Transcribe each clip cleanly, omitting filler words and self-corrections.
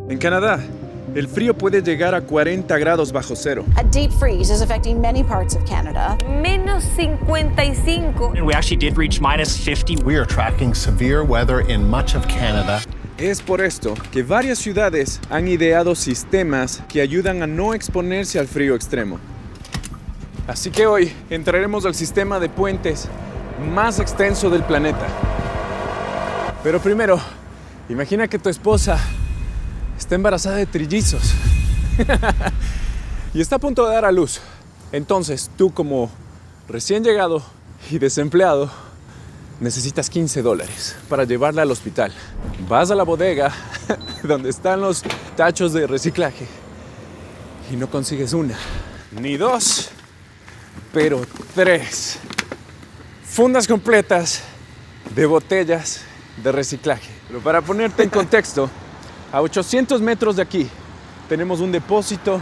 En Canadá, el frío puede llegar a 40 grados bajo cero. A deep freeze is affecting many parts of Canada. Menos 55. And we actually did reach minus 50. We are tracking severe weather in much of Canada. Es por esto que varias ciudades han ideado sistemas que ayudan a no exponerse al frío extremo. Así que hoy entraremos al sistema de puentes más extenso del planeta. Pero primero, imagina que tu esposa está embarazada de trillizos y está a punto de dar a luz. Entonces, tú como recién llegado y desempleado, necesitas $15 para llevarla al hospital. Vas a la bodega donde están los tachos de reciclaje y no consigues una, ni dos, pero 3 fundas completas de botellas de reciclaje. Pero para ponerte en contexto, a 800 metros de aquí tenemos un depósito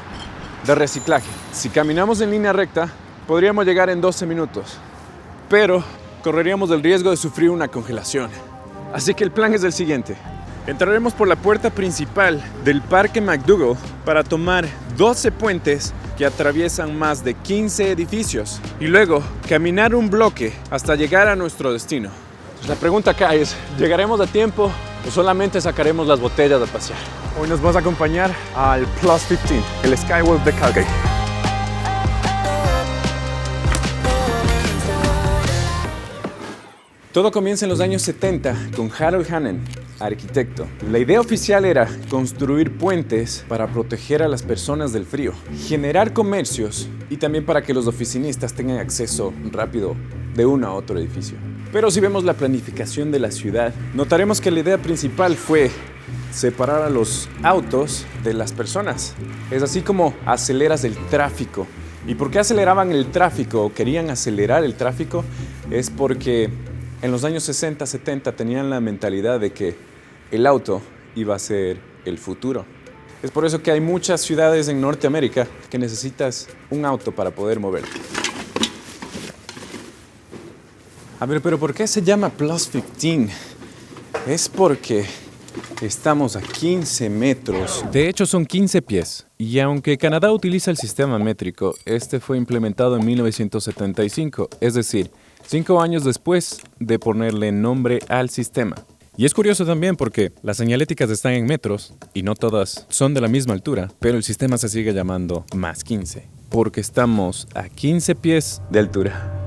de reciclaje. Si caminamos en línea recta, podríamos llegar en 12 minutos, pero correríamos el riesgo de sufrir una congelación. Así que el plan es el siguiente. Entraremos por la puerta principal del Parque McDougall para tomar 12 puentes que atraviesan más de 15 edificios y luego caminar un bloque hasta llegar a nuestro destino. La pregunta acá es, ¿llegaremos a tiempo o solamente sacaremos las botellas a pasear? Hoy nos vas a acompañar al Plus 15, el Skywalk de Calgary. Todo comienza en los años 70 con Harold Hannan, arquitecto. La idea oficial era construir puentes para proteger a las personas del frío, generar comercios y también para que los oficinistas tengan acceso rápido de uno a otro edificio. Pero si vemos la planificación de la ciudad, notaremos que la idea principal fue separar a los autos de las personas. Es así como aceleras el tráfico. ¿Y por qué aceleraban el tráfico o querían acelerar el tráfico? Es porque en los años 60, 70 tenían la mentalidad de que el auto iba a ser el futuro. Es por eso que hay muchas ciudades en Norteamérica que necesitas un auto para poder moverte. A ver, pero ¿por qué se llama Plus 15? Es porque estamos a 15 metros. De hecho, son 15 pies. Y aunque Canadá utiliza el sistema métrico, este fue implementado en 1975, es decir, 5 años después de ponerle nombre al sistema. Y es curioso también porque las señaléticas están en metros y no todas son de la misma altura, pero el sistema se sigue llamando más 15, porque estamos a 15 pies de altura.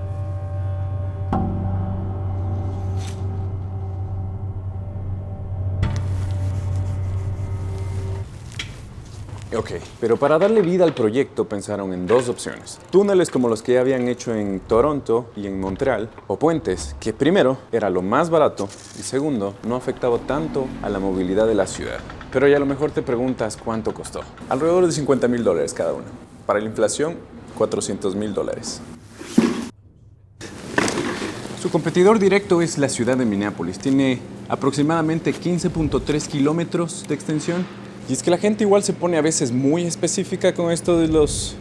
Ok, pero para darle vida al proyecto pensaron en 2 opciones. Túneles como los que ya habían hecho en Toronto y en Montreal, o puentes, que primero era lo más barato y segundo no afectaba tanto a la movilidad de la ciudad. Pero ya a lo mejor te preguntas cuánto costó. Alrededor de $50,000 cada uno. Para la inflación, $400,000. Su competidor directo es la ciudad de Minneapolis. Tiene aproximadamente 15.3 kilómetros de extensión. Y es que la gente igual se pone a veces muy específica con esto de los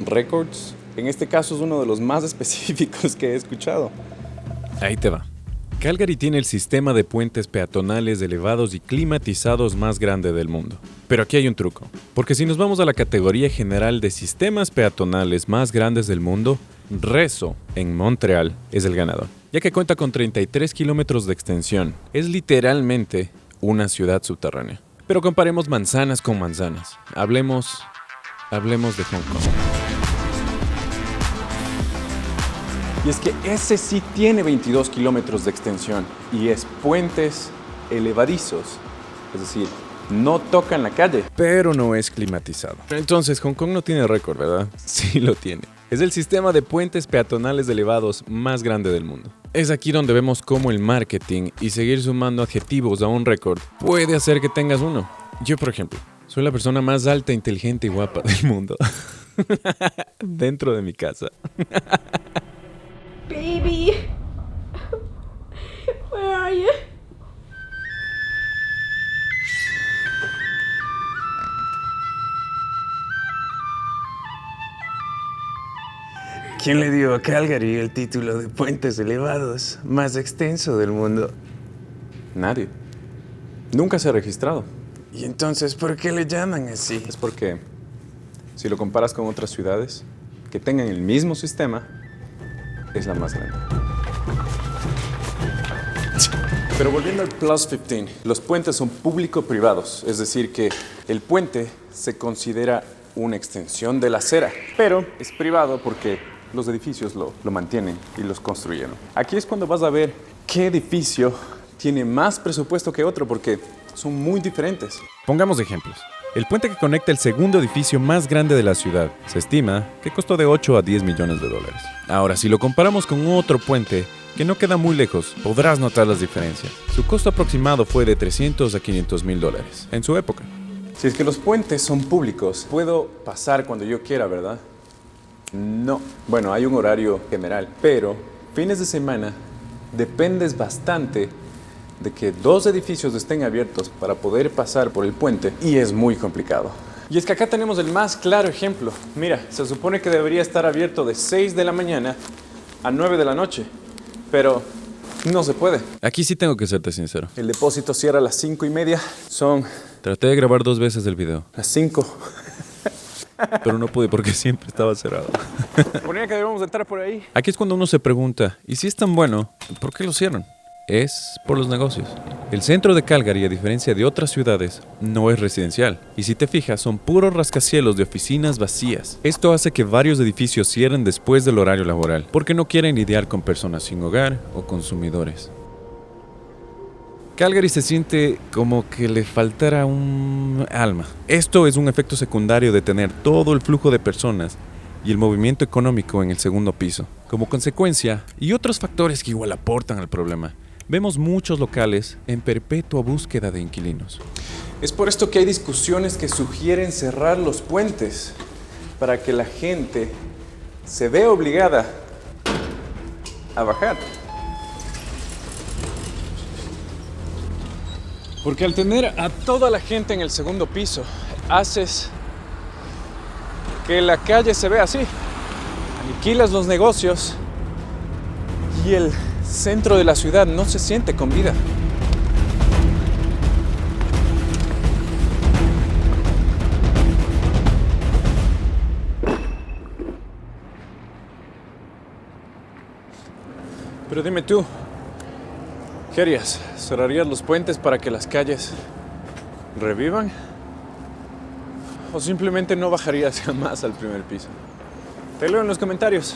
récords. En este caso es uno de los más específicos que he escuchado. Ahí te va. Calgary tiene el sistema de puentes peatonales elevados y climatizados más grande del mundo. Pero aquí hay un truco. Porque si nos vamos a la categoría general de sistemas peatonales más grandes del mundo, Reso, en Montreal, es el ganador. Ya que cuenta con 33 kilómetros de extensión. Es literalmente una ciudad subterránea. Pero comparemos manzanas con manzanas. Hablemos de Hong Kong. Y es que ese sí tiene 22 kilómetros de extensión y es puentes elevadizos. Es decir, no tocan la calle, pero no es climatizado. Entonces, Hong Kong no tiene récord, ¿verdad? Sí lo tiene. Es el sistema de puentes peatonales elevados más grande del mundo. Es aquí donde vemos cómo el marketing y seguir sumando adjetivos a un récord puede hacer que tengas uno. Yo, por ejemplo, soy la persona más alta, inteligente y guapa del mundo. Dentro de mi casa. Baby, where are you? ¿Quién le dio a Calgary el título de puentes elevados más extenso del mundo? Nadie. Nunca se ha registrado. ¿Y entonces por qué le llaman así? Es porque si lo comparas con otras ciudades que tengan el mismo sistema, es la más grande. Pero volviendo al Plus 15, los puentes son público-privados, es decir que el puente se considera una extensión de la acera, pero es privado porque los edificios lo mantienen y los construyeron. Aquí es cuando vas a ver qué edificio tiene más presupuesto que otro porque son muy diferentes. Pongamos ejemplos. El puente que conecta el segundo edificio más grande de la ciudad se estima que costó de 8 a 10 millones de dólares. Ahora, si lo comparamos con otro puente que no queda muy lejos, podrás notar las diferencias. Su costo aproximado fue de 300 a 500 mil dólares en su época. Si es que los puentes son públicos, puedo pasar cuando yo quiera, ¿verdad? No. Bueno, hay un horario general, pero fines de semana dependes bastante de que 2 edificios estén abiertos para poder pasar por el puente y es muy complicado. Y es que acá tenemos el más claro ejemplo. Mira, se supone que debería estar abierto de 6 de la mañana a 9 de la noche, pero no se puede. Aquí sí tengo que serte sincero. El depósito cierra a las 5:30, son Traté de grabar 2 veces el video, las 5. pero no pude porque siempre estaba cerrado. Suponía que debíamos entrar por ahí. Aquí es cuando uno se pregunta, ¿y si es tan bueno, por qué lo cierran? Es por los negocios. El centro de Calgary, a diferencia de otras ciudades, no es residencial. Y si te fijas, son puros rascacielos de oficinas vacías. Esto hace que varios edificios cierren después del horario laboral, porque no quieren lidiar con personas sin hogar o consumidores. Calgary se siente como que le faltara un alma. Esto es un efecto secundario de tener todo el flujo de personas y el movimiento económico en el segundo piso. Como consecuencia, y otros factores que igual aportan al problema, vemos muchos locales en perpetua búsqueda de inquilinos. Es por esto que hay discusiones que sugieren cerrar los puentes para que la gente se vea obligada a bajar. Porque al tener a toda la gente en el segundo piso, haces que la calle se vea así. Aniquilas los negocios y el centro de la ciudad no se siente con vida. Pero dime tú, ¿qué harías? ¿Cerrarías los puentes para que las calles revivan? ¿O simplemente no bajarías jamás al primer piso? Te leo en los comentarios.